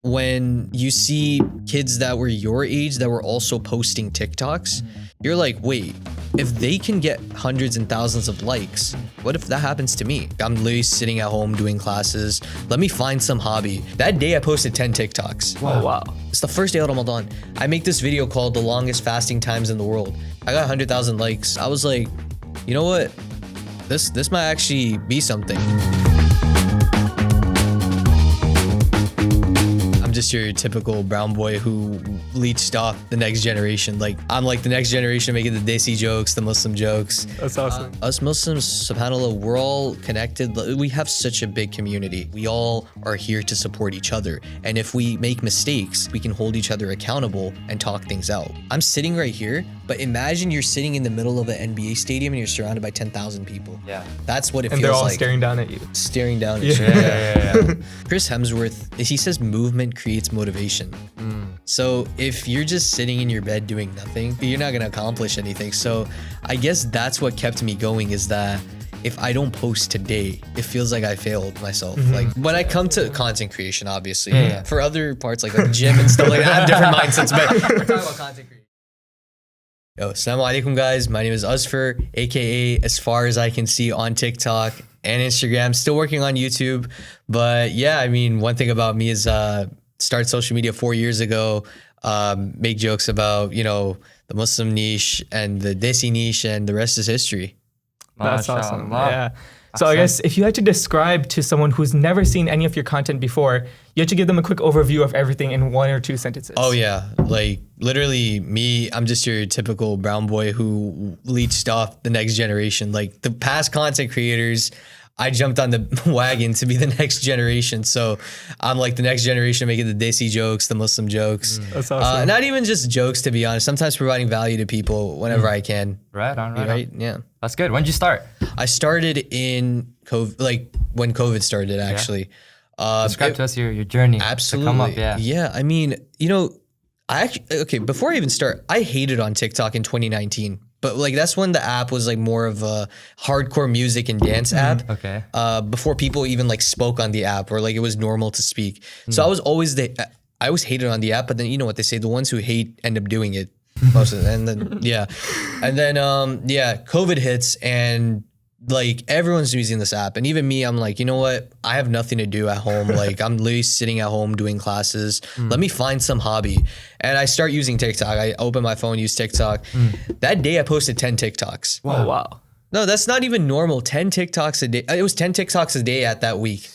when you see kids that were your age that were also posting TikToks, you're like, wait, if they can get hundreds and thousands of likes, what if that happens to me? I'm literally sitting at home doing classes. Let me find some hobby. That day I posted 10 TikToks. Oh, wow. It's the first day of Ramadan. I make this video called The Longest Fasting Times in the World. I got 100,000 likes. I was like, you know what? This might actually be something. I'm just your typical brown boy who leached off the next generation. Like, I'm like the next generation making the Desi jokes, the Muslim jokes. That's awesome. Us Muslims, subhanAllah, we're all connected. We have such a big community. We all are here to support each other. And if we make mistakes, we can hold each other accountable and talk things out. I'm sitting right here, but imagine you're sitting in the middle of an NBA stadium and you're surrounded by 10,000 people. Yeah. That's what it And feels like. they're all staring down at you. Staring down at you. Yeah. Chris Hemsworth, he says movement creates motivation. So if you're just sitting in your bed doing nothing, you're not gonna accomplish anything. So I guess that's what kept me going, is that if I don't post today, it feels like I failed myself. Like when I come to content creation, obviously, for other parts like gym and stuff like that, I have different mindsets, but we're talking about content creation. Yo, assalamu alaikum guys. My name is Azfar, aka As Far As I Can See on TikTok and Instagram. Still working on YouTube, but yeah, I mean, one thing about me is started social media 4 years ago. Make jokes about, you know, the Muslim niche and the Desi niche, and the rest is history. That's awesome. Yeah. So I guess if you had to describe to someone who's never seen any of your content before, you had to give them a quick overview of everything in 1 or 2 sentences. Oh yeah, like literally me, I'm just your typical brown boy who leached off the next generation. Like the past content creators, I jumped on the wagon to be the next generation. So I'm like the next generation making the Desi jokes, the Muslim jokes. That's awesome. Not even just jokes, to be honest. Sometimes providing value to people whenever I can. Right on. Yeah. That's good. When'd you start? I started in COVID, like when COVID started, actually. Describe to us your journey. Absolutely. To come up, Yeah. I mean, you know, before I even start, I hated on TikTok in 2019. But like that's when the app was like more of a hardcore music and dance app. Okay. Before people even like spoke on the app, or like it was normal to speak. So I was always I always hated on the app, but then you know what they say, the ones who hate end up doing it most of them. And then COVID hits and like everyone's using this app, and even me, I'm like, you know what? I have nothing to do at home. Like I'm literally sitting at home doing classes. Let me find some hobby. And I start using TikTok. I open my phone, use TikTok. That day I posted 10 TikToks. Oh, wow. No, that's not even normal. 10 TikToks a day. It was 10 TikToks a day at that week.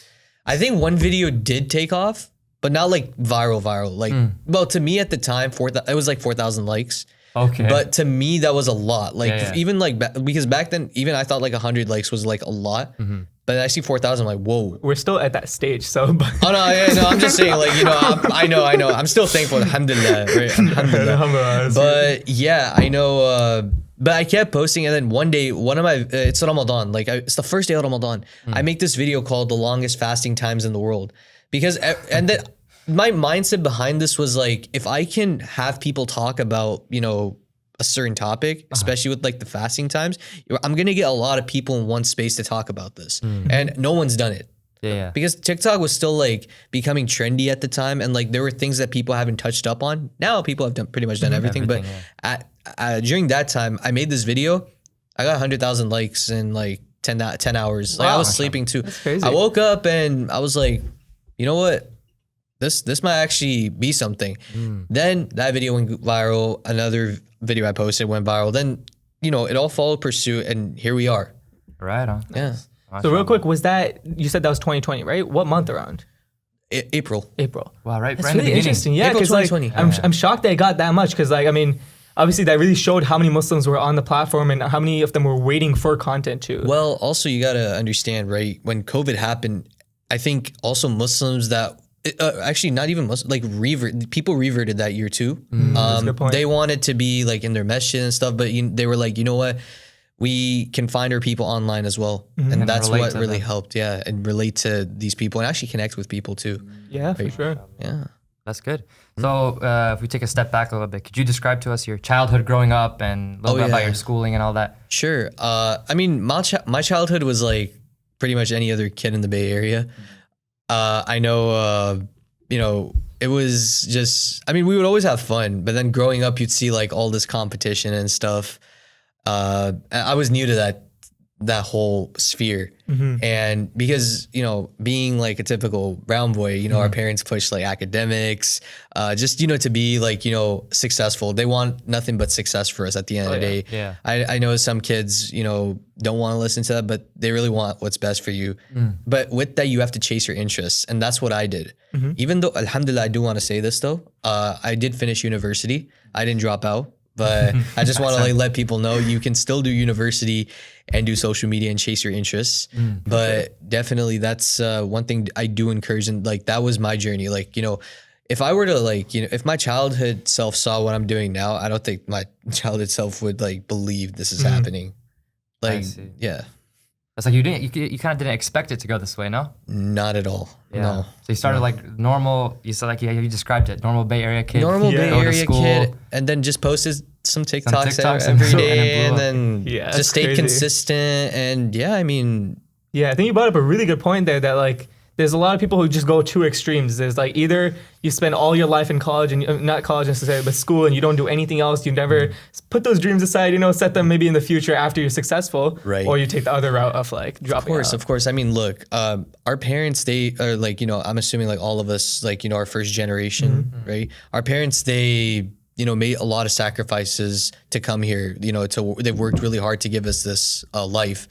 I think one video did take off, but not like viral. Like, well, to me at the time, it was like 4,000 likes. Okay. But to me, that was a lot. Like even like, because back then, even I thought like 100 likes was like a lot. But I see 4,000, I'm like, whoa. We're still at that stage, so. Oh no, I'm just saying, like, you know, I know. I'm still thankful, alhamdulillah, right? Alhamdulillah. But yeah, I know, but I kept posting, and then one day, it's Ramadan, like it's the first day of Ramadan. I make this video called The Longest Fasting Times in the World. Because, and then my mindset behind this was like, if I can have people talk about, you know, a certain topic, especially with like the fasting times, I'm going to get a lot of people in one space to talk about this. And no one's done it. Yeah. Because TikTok was still like becoming trendy at the time. And like there were things that people haven't touched up on. Now people have pretty much done everything. But during that time, I made this video. I got 100,000 likes in like 10 hours. Like I was sleeping too. That's crazy. I woke up and I was like, you know what? This might actually be something. Then that video went viral. Another video I posted went viral. Then, you know, it all followed pursuit, and here we are. Right on. Yeah. So real quick, you said that was 2020, right? What month around? April. Wow, right. That's right in the really beginning. interesting. Yeah, April because like, 2020. I'm shocked that it got that much, because like, I mean, obviously that really showed how many Muslims were on the platform and how many of them were waiting for content too. Well, also you got to understand, right? When COVID happened, I think also Muslims that actually not even Muslims, like people reverted that year too. That's a good point. They wanted to be like in their masjid and stuff, but they were like, you know what? We can find our people online as well. And that's what really helped. Yeah. And relate to these people and actually connect with people too. Yeah, for sure. Yeah. That's good. So if we take a step back a little bit, could you describe to us your childhood growing up and a little bit about your schooling and all that? Sure. I mean, my childhood was like pretty much any other kid in the Bay Area. I know, you know, it was just, I mean, we would always have fun, but then growing up, you'd see like all this competition and stuff. I was new to that whole sphere. And because, you know, being like a typical brown boy, you know, our parents push like academics, just, you know, to be like, you know, successful. They want nothing but success for us at the end of the day. Yeah. I know some kids, you know, don't want to listen to that, but they really want what's best for you. But with that, you have to chase your interests. And that's what I did. Even though, alhamdulillah, I do want to say this though. I did finish university. I didn't drop out. But I just want to like let people know you can still do university and do social media and chase your interests. But definitely that's one thing I do encourage, and like that was my journey. Like, you know, if I were to like, you know, if my childhood self saw what I'm doing now, I don't think my childhood self would like believe this is happening. Like, yeah. It's like you kind of didn't expect it to go this way, no? Not at all. Yeah. No. So you started like normal. You said like you described it, normal Bay Area kid. Normal Bay go to Area school. kid, and then just posted some TikToks TikToks every and day, and then then just stayed consistent. And yeah, I mean, yeah, I think you brought up a really good point there that like there's a lot of people who just go two extremes. There's like either you spend all your life in college and not college necessarily, but school, and you don't do anything else. You never put those dreams aside, you know, set them maybe in the future after you're successful. Right. Or you take the other route of like dropping out. Of course. I mean, look, our parents, they are like, you know, I'm assuming like all of us, like, you know, our first generation, right? Our parents, they, you know, made a lot of sacrifices to come here, you know, they've worked really hard to give us this life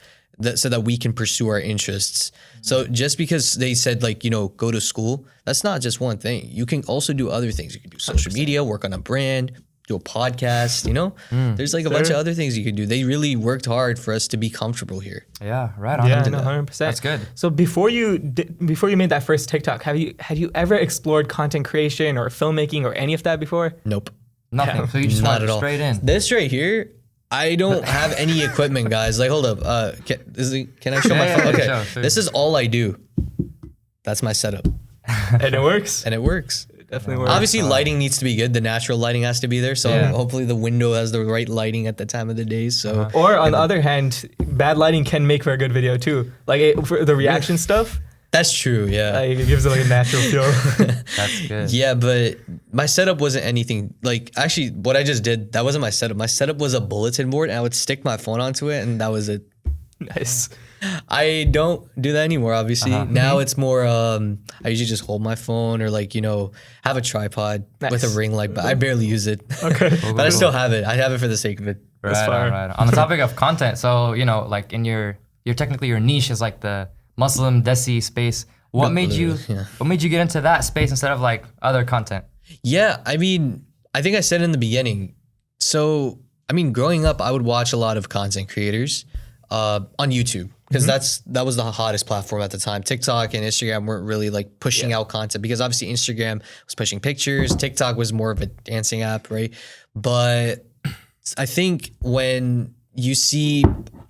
so that we can pursue our interests. So just because they said like, you know, go to school, that's not just one thing. You can also do other things. You can do social media, work on a brand, do a podcast, you know? There's like a bunch of other things you can do. They really worked hard for us to be comfortable here. Yeah, right on. Yeah, no, 100%. That's good. So before you made that first TikTok, had you ever explored content creation or filmmaking or any of that before? Nope. Nothing. Yeah. So you just Not went at all. straight in. This right here, I don't have any equipment, guys. Like, hold up. Can I show my phone? Okay, Sure. this is all I do. That's my setup. And it works. And it works. It definitely works. Obviously, lighting needs to be good. The natural lighting has to be there. So hopefully the window has the right lighting at the time of the day. So Or on the other hand, bad lighting can make for a good video too. Like for the reaction stuff. that's true. Yeah. It gives it like a natural feel. That's good. Yeah, but my setup wasn't anything like actually what I just did. That wasn't my setup. My setup was a bulletin board, and I would stick my phone onto it, and that was it. Nice. I don't do that anymore, obviously. Now it's more, I usually just hold my phone or like, you know, have a tripod with a ring light, but I barely use it. Okay. But I still have it. I have it for the sake of it. Right on. On the topic of content, so, you know, like in your technically your niche is like the Muslim Desi space. What made you get into that space instead of like other content? Yeah, I mean, I think I said in the beginning. So, I mean, growing up, I would watch a lot of content creators on YouTube because that was the hottest platform at the time. TikTok and Instagram weren't really like pushing out content because obviously Instagram was pushing pictures. TikTok was more of a dancing app, right? But I think when you see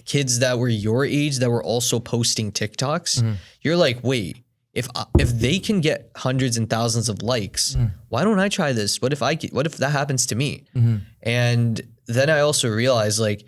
kids that were your age that were also posting TikToks, you're like, wait, if they can get hundreds and thousands of likes, why don't I try this? What if that happens to me? And then I also realized like,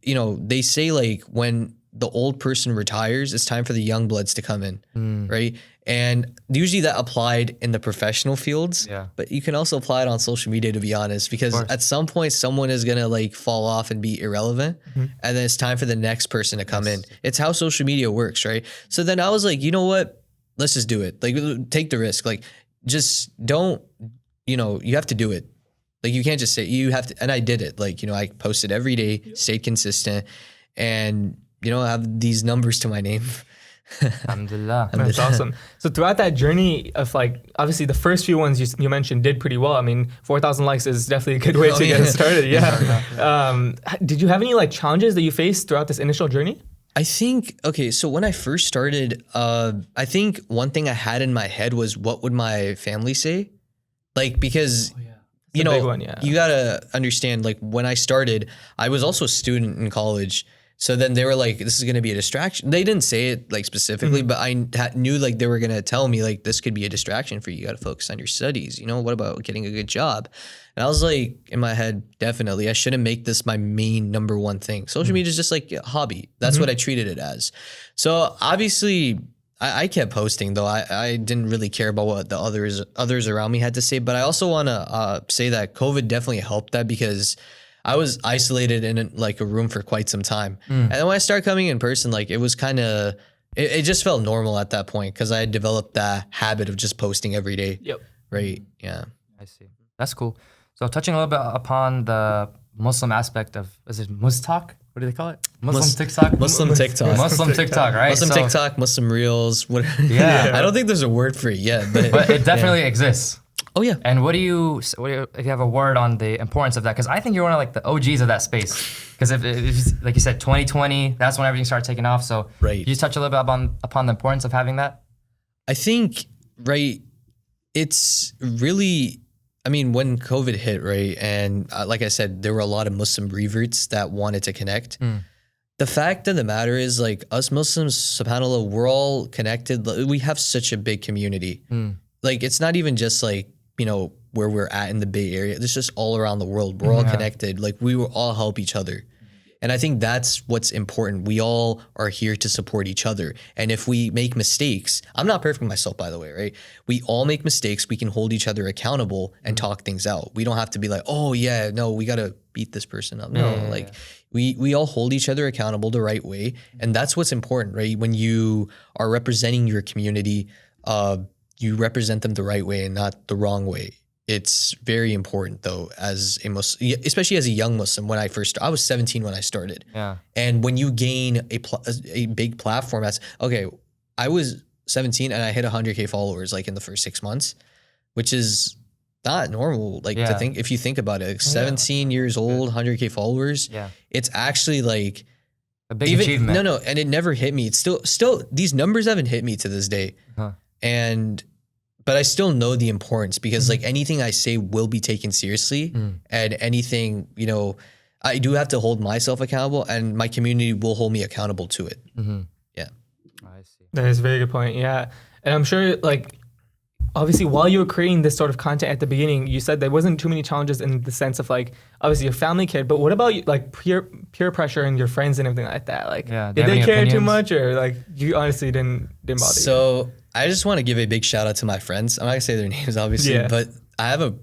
you know, they say like when the old person retires, it's time for the young bloods to come in, right? And usually that applied in the professional fields, but you can also apply it on social media, to be honest, because at some point someone is gonna like fall off and be irrelevant, and then it's time for the next person to come in. It's how social media works, right? So then I was like, you know what? Let's just do it. Like, take the risk. Like, just don't, you know, you have to do it. Like, you can't just say, you have to, and I did it. Like, you know, I posted every day, stayed consistent, and, you know, I have these numbers to my name. Alhamdulillah. That's awesome. So throughout that journey of like, obviously the first few ones you mentioned did pretty well. I mean, 4,000 likes is definitely a good way to get started. Yeah. Did you have any like challenges that you faced throughout this initial journey? I think, okay, so when I first started, I think one thing I had in my head was what would my family say? Like, because, you know, you gotta understand, like when I started, I was also a student in college. So then they were like, this is going to be a distraction. They didn't say it like specifically, but I knew like they were going to tell me like, this could be a distraction for you. You got to focus on your studies. You know, what about getting a good job? And I was like, in my head, definitely, I shouldn't make this my main number one thing. Social media is just like a hobby. That's what I treated it as. So obviously I kept posting though. I didn't really care about what the others around me had to say. But I also want to say that COVID definitely helped that, because I was isolated in like a room for quite some time. And then when I started coming in person, like it was kind of, it just felt normal at that point, because I had developed that habit of just posting every day. Yep. Right. Yeah. I see. That's cool. So touching a little bit upon the Muslim aspect of, is it Mustak? What do they call it? TikTok? Muslim TikTok. Muslim TikTok, right? Muslim TikTok, Muslim Reels. What? Yeah. I don't think there's a word for it yet, But it definitely exists. Oh yeah. And what do you, if you have a word on the importance of that? Because I think you're one of like the OGs of that space. Because if like you said, 2020, that's when everything started taking off. So Right. Can you touch a little bit upon the importance of having that? I think, right, it's really, I mean, when COVID hit, right, and like I said, there were a lot of Muslim reverts that wanted to connect. The fact of the matter is, like, us Muslims, subhanAllah, we're all connected. We have such a big community. Like, it's not even just like, you know, where we're at in the Bay Area. It's just all around the world. We're all connected. Like, we will all help each other. And I think that's what's important. We all are here to support each other. And if we make mistakes, I'm not perfect myself, by the way, right? We all make mistakes. We can hold each other accountable and talk things out. We don't have to be like, oh yeah, no, we got to beat this person up. No, like we all hold each other accountable the right way. And that's what's important, right? When you are representing your community, you represent them the right way and not the wrong way. It's very important though, as a Muslim, especially as a young Muslim. When I was 17 when I started. Yeah. And when you gain a big platform, that's okay. I was 17 and I hit 100K followers like in the first 6 months, which is not normal. Like to think, if you think about it, like 17 years old, 100K followers. Yeah. It's actually like a big achievement. No, and it never hit me. It's still these numbers haven't hit me to this day. But I still know the importance, because like anything I say will be taken seriously, and anything, you know, I do have to hold myself accountable, and my community will hold me accountable to it. Yeah. I see. That is a very good point. Yeah. And I'm sure, like, obviously while you were creating this sort of content at the beginning, you said there wasn't too many challenges in the sense of like, obviously your family cared, but what about like peer pressure and your friends and everything like that? Like, did they care too much, or like you honestly didn't bother you? I just want to give a big shout out to my friends. I'm not gonna say their names, obviously, but I have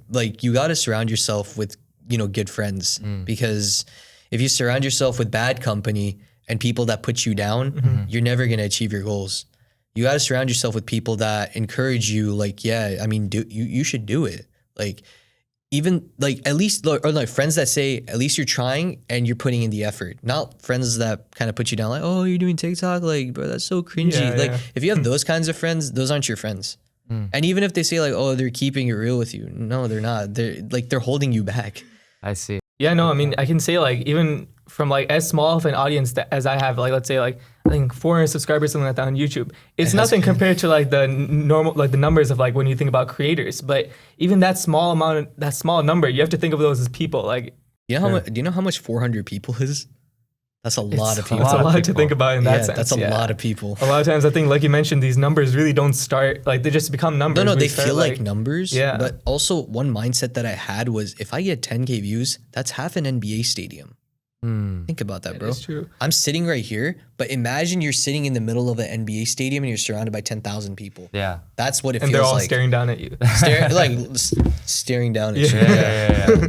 you got to surround yourself with, you know, good friends, because if you surround yourself with bad company and people that put you down, you're never going to achieve your goals. You got to surround yourself with people that encourage you. Like, yeah, I mean, you should do it. Like, even like at least, or like friends that say, at least you're trying and you're putting in the effort. Not friends that kind of put you down like, oh, you're doing TikTok, like, bro, that's so cringy. Like, if you have those kinds of friends, those aren't your friends. And even if they say like, oh, they're keeping it real with you, no, they're not. They're holding you back. I see. Yeah, no, I mean, I can say like, even from like as small of an audience as I have, like, let's say like, I think 400 subscribers, something like that on YouTube. It's nothing compared to like the normal, like the numbers of like when you think about creators. But even that small number, you have to think of those as people. Like, do you know how much 400 people is? That's a lot of people. That's a lot to think about in that sense. That's a lot of people. A lot of times, I think, like you mentioned, these numbers really don't start, like they just become numbers. No, they feel like numbers. Yeah. But also one mindset that I had was, if I get 10K views, that's half an NBA stadium. Think about that, bro. That's true. I'm sitting right here, but imagine you're sitting in the middle of an NBA stadium and you're surrounded by 10,000 people. Yeah. That's what it feels like. And they're all staring down at you. Staring down at you. Yeah.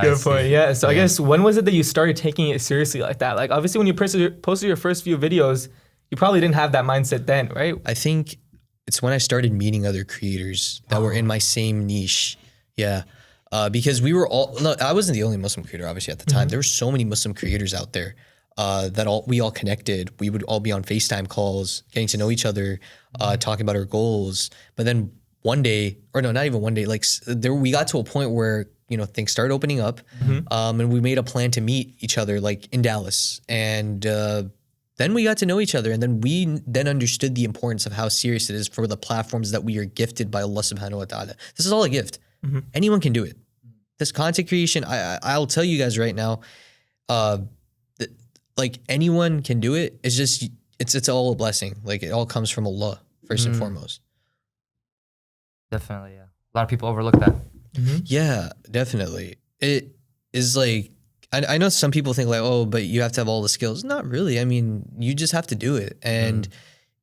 Good point. Yeah. So I guess, when was it that you started taking it seriously like that? Like, obviously when you posted your first few videos, you probably didn't have that mindset then, right? I think it's when I started meeting other creators that were in my same niche. Yeah. Because we were all, no, I wasn't the only Muslim creator, obviously, at the time. There were so many Muslim creators out there that we all connected. We would all be on FaceTime calls, getting to know each other, talking about our goals. But then one day, or no, not even one day, like we got to a point where, you know, things started opening up, and we made a plan to meet each other, like in Dallas. And then we got to know each other, and then we understood the importance of how serious it is for the platforms that we are gifted by Allah subhanahu wa ta'ala. This is all a gift. Anyone can do it. This content creation, I'll tell you guys right now, like anyone can do it. It's just, it's all a blessing. Like, it all comes from Allah first and foremost. Definitely, yeah. A lot of people overlook that. Yeah, definitely. It is like, I know some people think like, oh, but you have to have all the skills. Not really. I mean, you just have to do it. And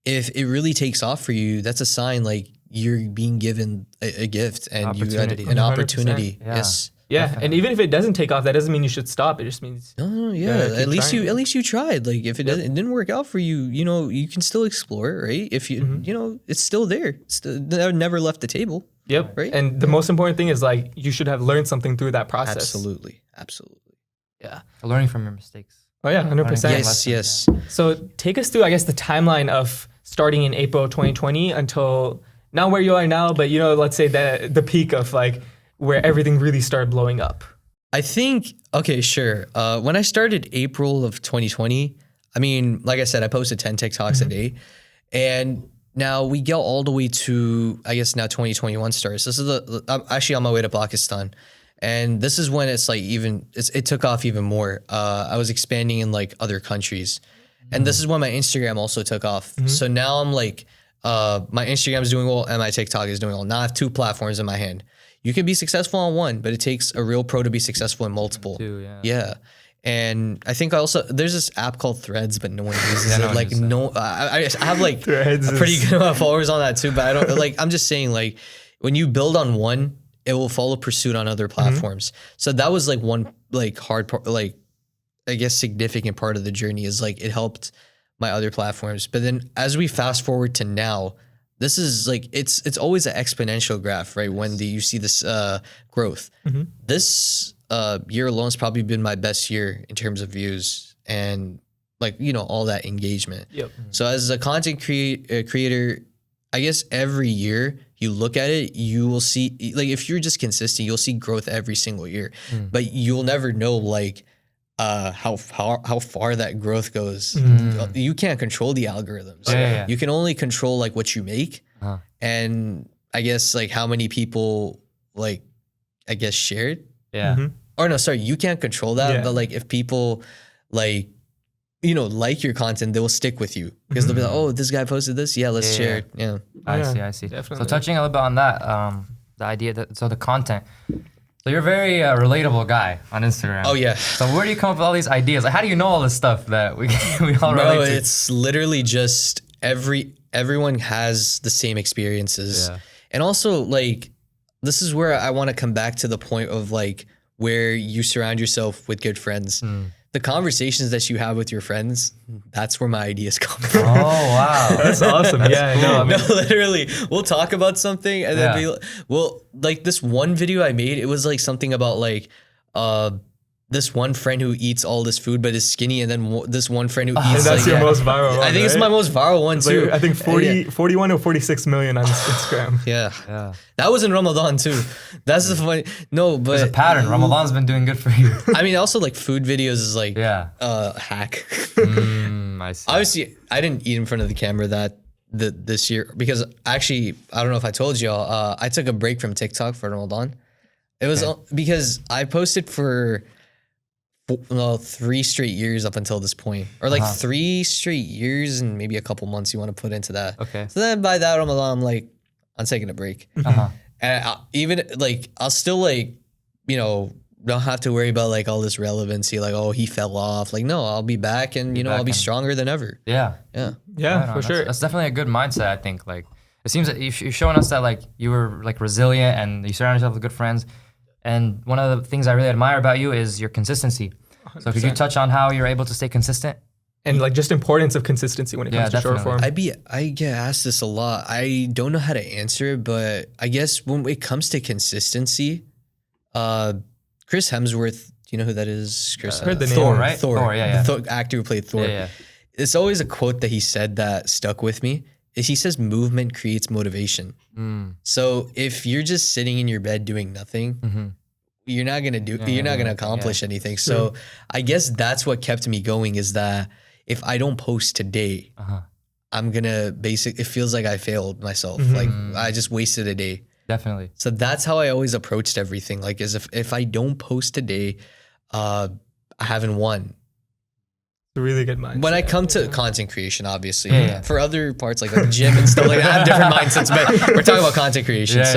if it really takes off for you, that's a sign like you're being given a gift and you got an 100%. opportunity. Yeah. Yes. Yeah, Definitely. and even if it doesn't take off, that doesn't mean you should stop. It just means No, Yeah, yeah. keep trying. At least you tried. Like if it didn't work out for you, you know, you can still explore it, right? If you you know, it's still there. It's still, never left the table. Yep. Right. And the most important thing is like you should have learned something through that process. Absolutely. Yeah. Learning from your mistakes. Oh yeah, 100%. Yes. So take us through, I guess, the timeline of starting in April 2020 until not where you are now, but you know, let's say the peak of like where everything really started blowing up. I think, okay, sure. When I started April of 2020, I mean, like I said, I posted 10 TikToks a day. And now we get all the way to, I guess now 2021 starts. This is I'm actually on my way to Pakistan. And this is when it's like it took off even more. I was expanding in like other countries. And this is when my Instagram also took off. So now I'm like, my Instagram is doing well and my TikTok is doing well. Now I have 2 platforms in my hand. You can be successful on one, but it takes a real pro to be successful in multiple. Yeah. And I think also there's this app called Threads, but no one uses it. Like I have like Threads a pretty good amount of followers on that too, but I don't like. I'm just saying like when you build on one, it will follow pursuit on other platforms. So that was like one like hard part, like I guess significant part of the journey is like it helped my other platforms. But then as we fast forward to now, this is like it's always an exponential graph, right? When you see this growth. This year alone has probably been my best year in terms of views and like you know all that engagement. Yep. So as a content creator, I guess every year you look at it, you will see like if you're just consistent, you'll see growth every single year. But you'll never know like how far that growth goes. You can't control the algorithms. You can only control like what you make, and I guess like how many people like I guess shared. Or no, sorry, you can't control that. But like if people like you know like your content, they will stick with you because they'll be like, oh, this guy posted this. Yeah, let's share it. Yeah. I see. Definitely. So touching a little bit on that, the idea that the content. So you're a very relatable guy on Instagram. Oh yeah. So where do you come up with all these ideas? Like, how do you know all this stuff that we all Bro, relate to? it's literally just everyone has the same experiences. And also like this is where I want to come back to the point of like where you surround yourself with good friends. The conversations that you have with your friends, that's where my ideas come from. Oh wow. That's awesome. Yeah, no, I mean, No, literally, we'll talk about something and then like this one video I made, it was like something about like this one friend who eats all this food but is skinny, and then this one friend who eats. that's like, your most viral one, I think it's my most viral one It's too. like, I think 41 or 46 million on Instagram. Yeah. That was in Ramadan too. That's the funny. No, but There's a pattern. Ramadan's been doing good for you. I mean, also like food videos is like hack. I see. Obviously, I didn't eat in front of the camera this year because actually, I don't know if I told y'all, I took a break from TikTok for Ramadan. It was because I posted for 3 straight years up until this point, or like 3 straight years and maybe a couple months you want to put into that. Okay. So then by that Ramadan, I'm like, I'm taking a break. And I'll still like, you know, don't have to worry about like all this relevancy, like, oh, he fell off. Like, no, I'll be back and, you know, I'll be stronger than ever. Yeah. Yeah, Right for sure. That's definitely a good mindset, I think. Like, it seems that you're showing us that like you were like resilient and you surround yourself with good friends. And one of the things I really admire about you is your consistency. 100%. So could you touch on how you're able to stay consistent? And like just importance of consistency when it comes to short form. I get asked this a lot. I don't know how to answer it, but I guess when it comes to consistency, Chris Hemsworth, do you know who that is? Chris heard the name. Thor, right? Thor, yeah. The actor who played Thor. Yeah. It's always a quote that he said that stuck with me. Is he says movement creates motivation. So if you're just sitting in your bed doing nothing, you're not gonna accomplish anything. So I guess that's what kept me going is that if I don't post today, I'm gonna it feels like I failed myself. Like I just wasted a day. Definitely. So that's how I always approached everything. Like as if I don't post today, I haven't won. It's a really good mindset. When I come to content creation, obviously, for other parts like the gym and stuff like that, I have different mindsets, but we're talking about content creation. Right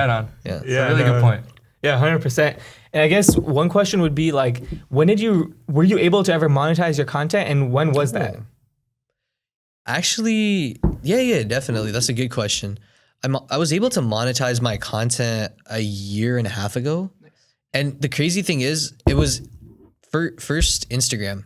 on. Yeah. It's a really good point. Yeah, 100%. And I guess one question would be like, were you able to ever monetize your content, and when was that? Actually, yeah, definitely. That's a good question. I was able to monetize my content a year and a half ago. And the crazy thing is, it was first Instagram.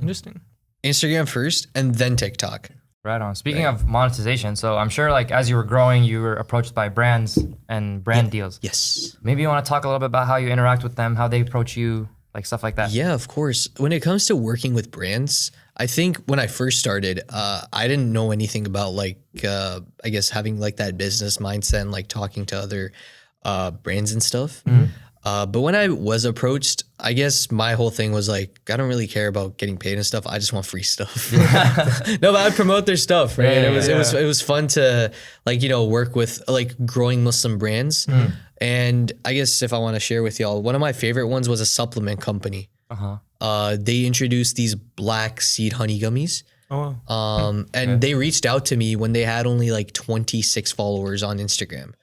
Interesting. Instagram first and then TikTok. Right on. Speaking of monetization, so I'm sure like as you were growing, you were approached by brands and brand deals. Yes. Maybe you want to talk a little bit about how you interact with them, how they approach you, like stuff like that. Yeah, of course. When it comes to working with brands, I think when I first started, I didn't know anything about like, I guess having like that business mindset and like talking to other brands and stuff. But when I was approached, I guess my whole thing was like, I don't really care about getting paid and stuff. I just want free stuff. No, but I'd promote their stuff, right? Yeah, it was fun to like, work with like growing Muslim brands. And I guess if I want to share with y'all, one of my favorite ones was a supplement company. They introduced these black seed honey gummies. Oh, wow. And they reached out to me when they had only like 26 followers on Instagram.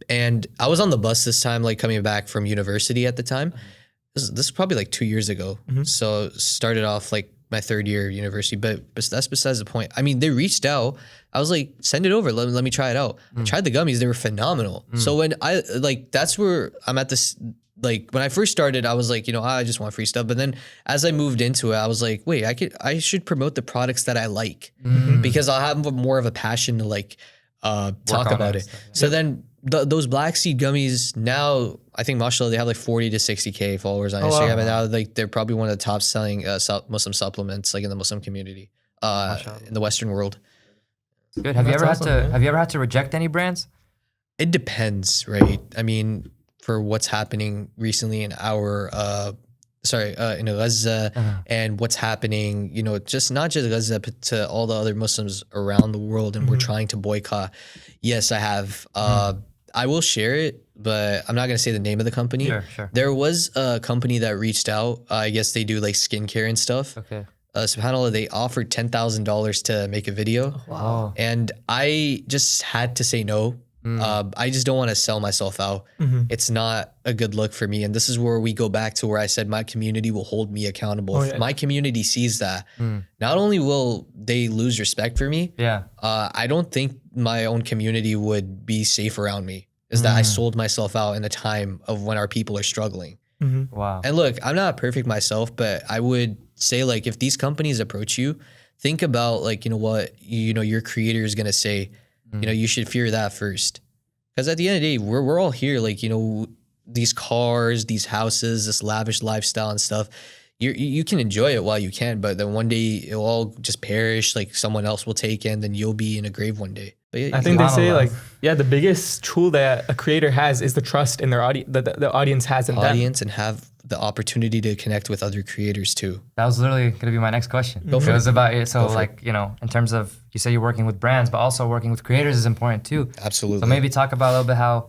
And I was on the bus this time, like coming back from university at the time. This is probably like 2 years ago. So started off like my third year of university, but that's besides the point. I mean, they reached out. I was like, send it over. Let me try it out. I tried the gummies. They were phenomenal. So when I like, that's where I'm at this, like when I first started, I was like, I just want free stuff. But then as I moved into it, I was like, wait, I should promote the products that I like because I'll have more of a passion to like, talk about it. So then those black seed gummies now, I think mashallah, they have like 40 to 60K followers on Instagram. Wow. And now like they're probably one of the top selling Muslim supplements like in the Muslim community, in the Western world. Good. Have you That's ever awesome, have you ever had to reject any brands? It depends, right? I mean, for what's happening recently in our in Gaza and what's happening, just not just Gaza, but to all the other Muslims around the world, and we're trying to boycott. Yes, I have. I will share it, but I'm not going to say the name of the company. Sure. There was a company that reached out. I guess they do like skincare and stuff. Okay. SubhanAllah, they offered $10,000 to make a video. Wow. And I just had to say no. I just don't want to sell myself out. It's not a good look for me. And this is where we go back to where I said my community will hold me accountable. If my community sees that, not only will they lose respect for me, I don't think my own community would be safe around me. Is that I sold myself out in a time of when our people are struggling. Wow. And look, I'm not perfect myself, but I would say like if these companies approach you, think about like, what, your creator is going to say. You should fear that first. Because at the end of the day, we're all here, like, these cars, these houses, this lavish lifestyle and stuff. You can enjoy it while you can, but then one day it'll all just perish, like someone else will take it, and then you'll be in a grave one day. But yeah, I think they say like, the biggest tool that a creator has is the trust in their audience, that the audience has in them. And have the opportunity to connect with other creators too. That was literally going to be my next question. It was about it. So like, in terms of, you say you're working with brands, but also working with creators is important too. Absolutely. So maybe talk about a little bit how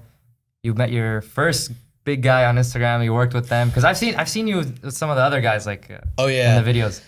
you met your first big guy on Instagram, you worked with them. Cause I've seen you with some of the other guys like in the videos.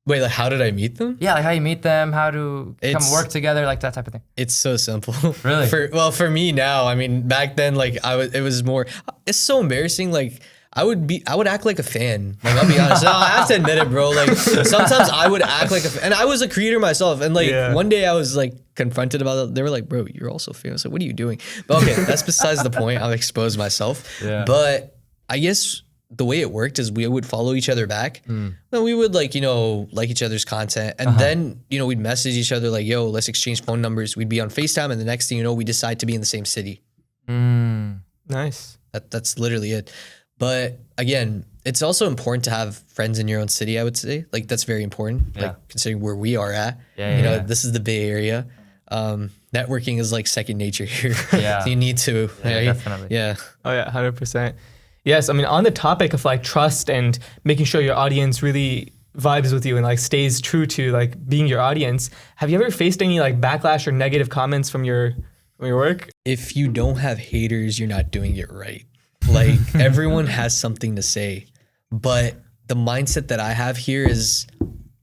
Wait, like how did I meet them? Yeah, like how you meet them, how to come work together, like that type of thing. It's so simple. Really? For me now, I mean, back then, like it was more, it's so embarrassing. Like I would act like a fan. Like I'll be honest. No, I have to admit it, bro. Like sometimes I would act like a fan. And I was a creator myself. And like one day I was like confronted about it. They were like, bro, you're also famous. Like, what are you doing? But okay, that's besides the point. I've exposed myself. Yeah. But I guess the way it worked is we would follow each other back. And we would like each other's content. And then, we'd message each other like, yo, let's exchange phone numbers. We'd be on FaceTime. And the next thing you know, we decide to be in the same city. Nice. That's literally it. But again, it's also important to have friends in your own city, I would say. Like that's very important. Like considering where we are at. This is the Bay Area. Networking is like second nature here. So you need to. Right? Definitely. Yeah. Oh yeah, 100%. Yes, I mean on the topic of like trust and making sure your audience really vibes with you and like stays true to like being your audience, have you ever faced any like backlash or negative comments from your work? If you don't have haters, you're not doing it right. Like everyone has something to say, but the mindset that I have here is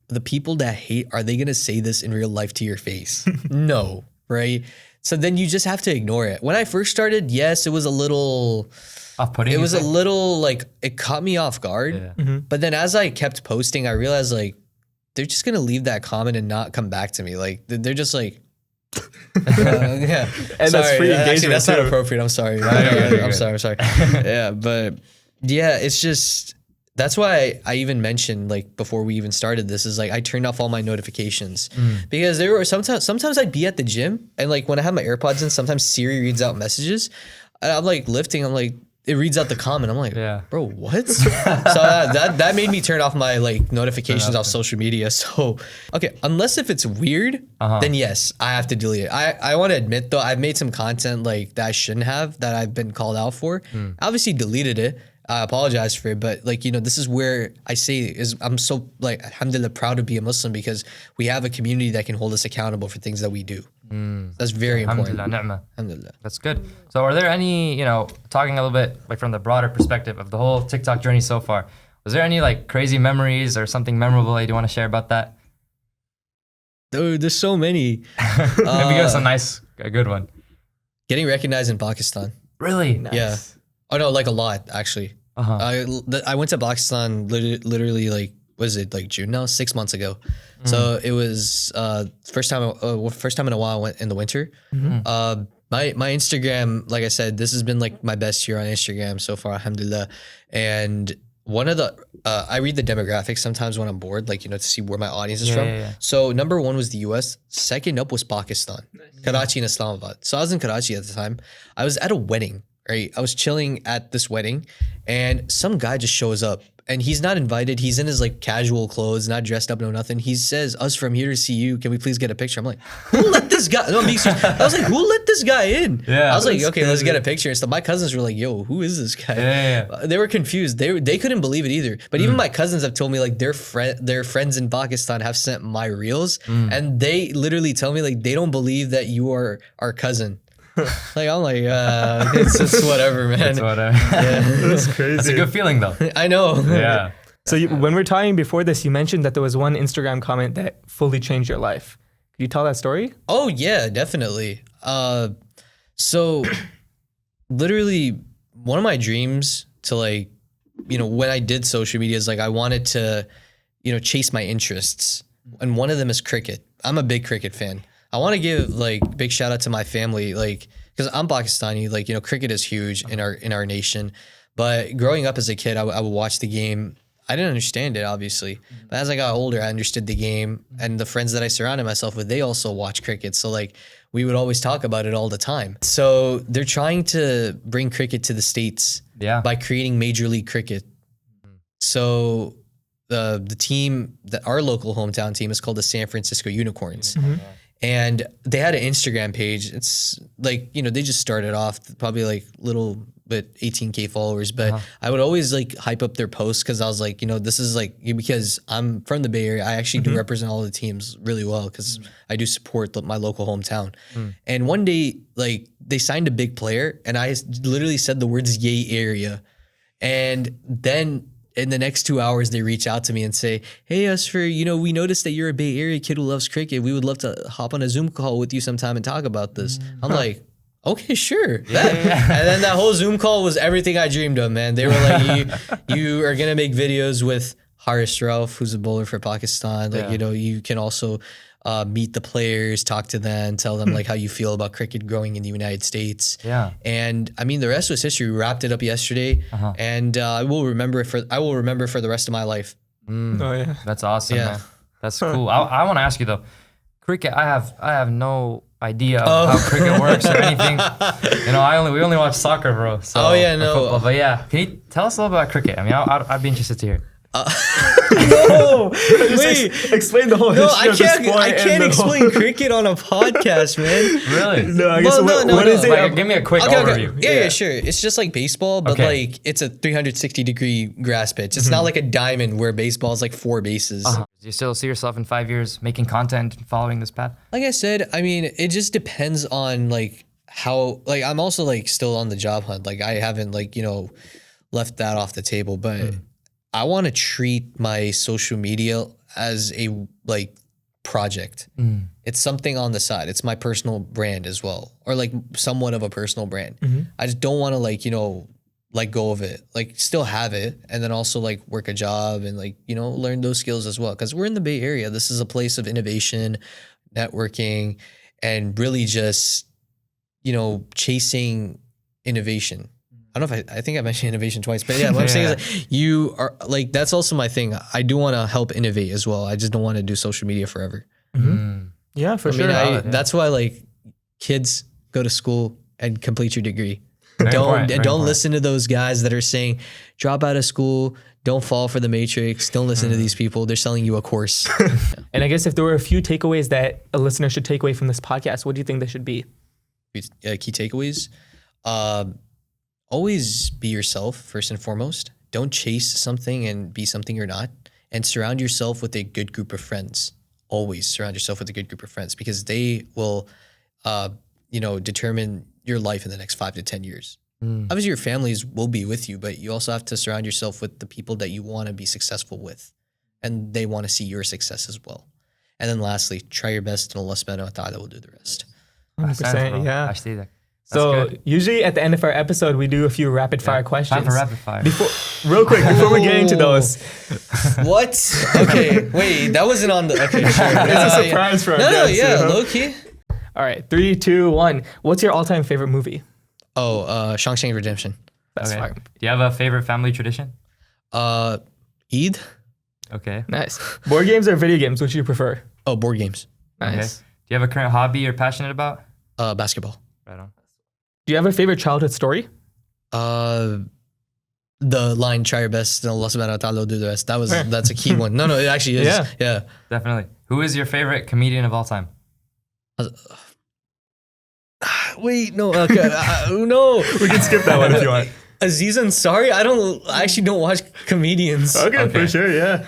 the people that hate, are they going to say this in real life to your face? No, right? So then you just have to ignore it. When I first started, yes, it was a little off-putting. It was a little like, it caught me off guard. But then as I kept posting, I realized like, they're just gonna leave that comment and not come back to me. Like they're just like, yeah. And that's free engagement. Actually, that's not too. appropriate. I'm sorry. I'm sorry. Yeah, but yeah, it's just that's why I even mentioned like before we even started this is like I turned off all my notifications because there were sometimes I'd be at the gym and like when I have my AirPods in, sometimes Siri reads out messages. And I'm like lifting. I'm like. It reads out the comment. I'm like, bro, what? So that made me turn off my like notifications off social media. So, okay, unless if it's weird, then yes, I have to delete it. I want to admit though, I've made some content like that I shouldn't have that I've been called out for. Obviously deleted it. I apologize for it, but like, you know, this is where I say is I'm so like, alhamdulillah, proud to be a Muslim because we have a community that can hold us accountable for things that we do. That's very important. Alhamdulillah. That's good. So are there any, you know, talking a little bit like from the broader perspective of the whole TikTok journey so far, was there any like crazy memories or something memorable that you want to share about that? Dude, there's so many. Maybe give us a good one. Getting recognized in Pakistan. Really? Nice. Yeah. Oh no, like a lot actually. I went to Pakistan literally like was it like June now? 6 months ago. So it was first time in a while I went in the winter. My Instagram, like I said, this has been like my best year on Instagram so far, alhamdulillah. And one of the I read the demographics sometimes when I'm bored, like, you know, to see where my audience is from. So number 1 was the US. Second up was Pakistan, Karachi and Islamabad. So I was in Karachi at the time. I was at a wedding, right? I was chilling at this wedding and some guy just shows up and he's not invited. He's in his like casual clothes, not dressed up, no nothing. He says, "Us from here to see you. Can we please get a picture?" I'm like, who let this guy? No, I was like, who let this guy in? I was like, okay, let's get a picture. And so my cousins were like, yo, who is this guy? They were confused. They couldn't believe it either. But even my cousins have told me like their friends in Pakistan have sent my reels and they literally tell me like they don't believe that you are our cousin. Like I'm like, it's whatever, man. It's whatever. That's crazy. That's a good feeling though. I know. Yeah. So when we were talking before this, you mentioned that there was one Instagram comment that fully changed your life. Could you tell that story? Oh yeah, definitely. So literally one of my dreams to like, you know, when I did social media is like I wanted to, you know, chase my interests. And one of them is cricket. I'm a big cricket fan. I want to give like big shout out to my family, like, because I'm Pakistani, like, you know, cricket is huge in our nation. But growing up as a kid, I would watch the game. I didn't understand it, obviously. But as I got older, I understood the game. And the friends that I surrounded myself with, they also watch cricket. So like we would always talk about it all the time. So they're trying to bring cricket to the States by creating Major League Cricket. So the team, our local hometown team is called the San Francisco Unicorns. And they had an Instagram page. It's like, you know, they just started off probably like little bit 18K followers, but I would always like hype up their posts because I was like, you know, this is like, because I'm from the Bay Area, I actually do represent all the teams really well because I do support my local hometown. And one day, like, they signed a big player and I literally said the words "Yay Area." And then in the next 2 hours, they reach out to me and say, "Hey, Azfar, you know, we noticed that you're a Bay Area kid who loves cricket. We would love to hop on a Zoom call with you sometime and talk about this." I'm like, okay, sure. And then that whole Zoom call was everything I dreamed of, man. They were like, you are going to make videos with Haris Rauf, who's a bowler for Pakistan. Like, you know, you can also meet the players, talk to them, tell them like how you feel about cricket growing in the United States. And I mean, the rest was history. We wrapped it up yesterday, and I will remember for the rest of my life. Oh yeah, that's awesome. Man. That's cool. I want to ask you though, cricket. I have no idea of how cricket works or anything. You know, we only watch soccer, bro. So, football. But yeah, can you tell us a little about cricket? I mean, I'd be interested to hear. No, wait. Explain the whole history of the sport. I can't explain cricket on a podcast, man. Really? No, I guess what is it? Like, give me a quick overview. Okay. Yeah, sure. It's just like baseball, but like it's a 360-degree grass pitch. It's not like a diamond where baseball is like 4 bases. Do you still see yourself in 5 years making content and following this path? Like I said, I mean, it just depends on like how, like I'm also like still on the job hunt. Like I haven't like, you know, left that off the table, but I want to treat my social media as a like project. It's something on the side. It's my personal brand as well, or like somewhat of a personal brand. I just don't want to like, you know, let go of it, like still have it, and then also like work a job and like, you know, learn those skills as well. Cause we're in the Bay Area. This is a place of innovation, networking, and really just, you know, chasing innovation. I don't know if I think I mentioned innovation twice, but yeah, what I'm saying is like, you are like, that's also my thing. I do want to help innovate as well. I just don't want to do social media forever. Yeah, for I sure. mean, that's why like kids go to school and complete your degree. Very Don't important. listen to those guys that are saying drop out of school, don't fall for the matrix. Don't listen to these people. They're selling you a course. And I guess if there were a few takeaways that a listener should take away from this podcast, what do you think they should be? Key takeaways. Always be yourself first and foremost. Don't chase something and be something you're not. And surround yourself with a good group of friends. Always surround yourself with a good group of friends because they will, you know, determine your life in the next 5 to 10 years. Obviously, your families will be with you, but you also have to surround yourself with the people that you want to be successful with, and they want to see your success as well. And then lastly, try your best, and Allah subhanahu wa ta'ala will do the rest. 100%, yeah. Actually, that's So good. usually at the end of our episode, we do a few rapid fire questions. Time for rapid fire. Real quick, before we get into those, What? Okay, wait, that wasn't on the. Okay, sure. it's a surprise for our No, guests. yeah, you know? low key. All right, 3, 2, 1. What's your all-time favorite movie? Oh, Shawshank Redemption. That's Okay. fine. Do you have a favorite family tradition? Eid. Okay. Nice. Board games or video games? Which do you prefer? Oh, board games. Okay. Nice. Do you have a current hobby you're passionate about? Basketball. Right on. Do you have a favorite childhood story? The line "Try your best and Allah subhanahu wa ta'ala will do the rest." That's a key one. No, it actually is. Yeah. Yeah. Definitely. Who is your favorite comedian of all time? Wait, no. Okay. No. We can skip that one if you want. Aziz Ansari. I actually don't watch comedians. Okay, for sure, yeah.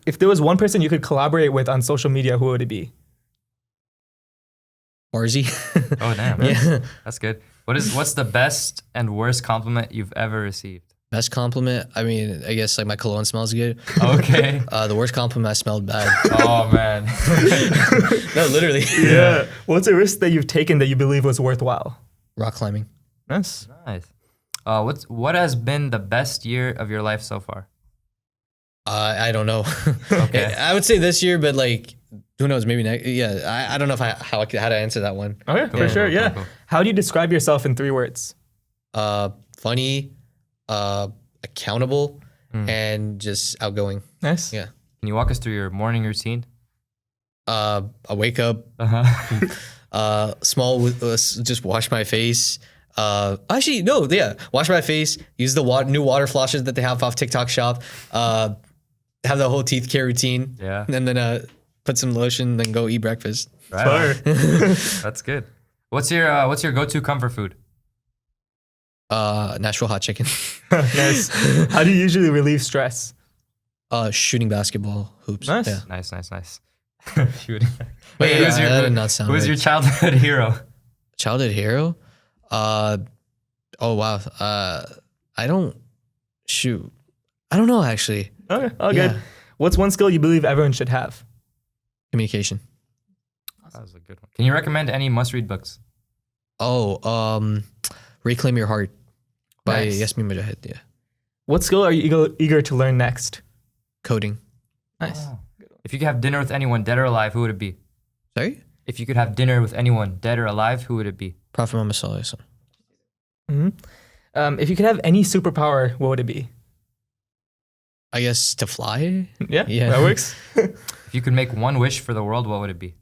If there was one person you could collaborate with on social media, who would it be? Marzi. Oh damn. Yeah. That's good. What's the best and worst compliment you've ever received? Best compliment. I mean, I guess like my cologne smells good. Okay. The worst compliment, I smelled bad. Oh man. No, literally. Yeah. What's a risk that you've taken that you believe was worthwhile? Rock climbing. Nice. Nice. What has been the best year of your life so far? I don't know. Okay. I would say this year, but like, who knows? Maybe next. Yeah, I don't know how to answer that one. Okay, for sure, yeah. cool. How do you describe yourself in 3 words? Funny, accountable, and just outgoing. Nice. Yeah. Can you walk us through your morning routine? I wake up, just wash my face. Actually, no, yeah, wash my face. Use the new water flashes that they have off TikTok Shop. Have the whole teeth care routine. Yeah. And then put some lotion, then go eat breakfast. Right. That's good. What's your go-to comfort food? Nashville hot chicken. Nice. How do you usually relieve stress? Shooting basketball hoops. Nice. Yeah. Nice. Shooting. Wait, who's that did not sound who's right. your childhood hero? Childhood hero? Oh wow. I don't know actually. Okay, all Yeah. good. What's one skill you believe everyone should have? Communication. That was a good one. Can you recommend any must-read books? Reclaim Your Heart by Nice. Yasmin Mogahed. Yeah. What skill are you eager to learn next? Coding. Nice. If you could have dinner with anyone, dead or alive, who would it be? Sorry? If you could have dinner with anyone, dead or alive, who would it be? Prophet Muhammad Sallallahu Alaihi Wasallam. If you could have any superpower, what would it be? I guess to fly? Yeah, Yeah. that works. If you could make one wish for the world, what would it be?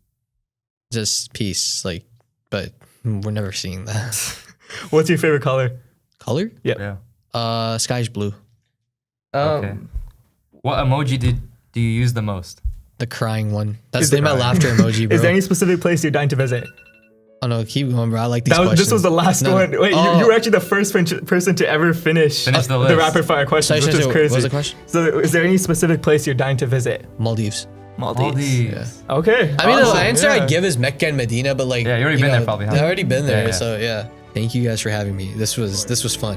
Just peace. But we're never seeing that. What's your favorite color? Color? Yeah. Sky's blue. Okay. What emoji do you use the most? The crying one. That's Is it my crying? laughter emoji, bro. Is there any specific place you're dying to visit? Oh no, keep going, bro. I like these questions. This was the last No. one. Wait, you were actually the first person to ever finish Finish the the list. rapid fire questions, which is crazy. What was the question? So, is there any specific place you're dying to visit? Maldives. Maldives. Okay. I mean, awesome, the answer I yeah. give is Mecca and Medina, but like, Yeah, you already been there probably, huh? I've already been there, Yeah, yeah. so yeah. Thank you guys for having me. This was fun.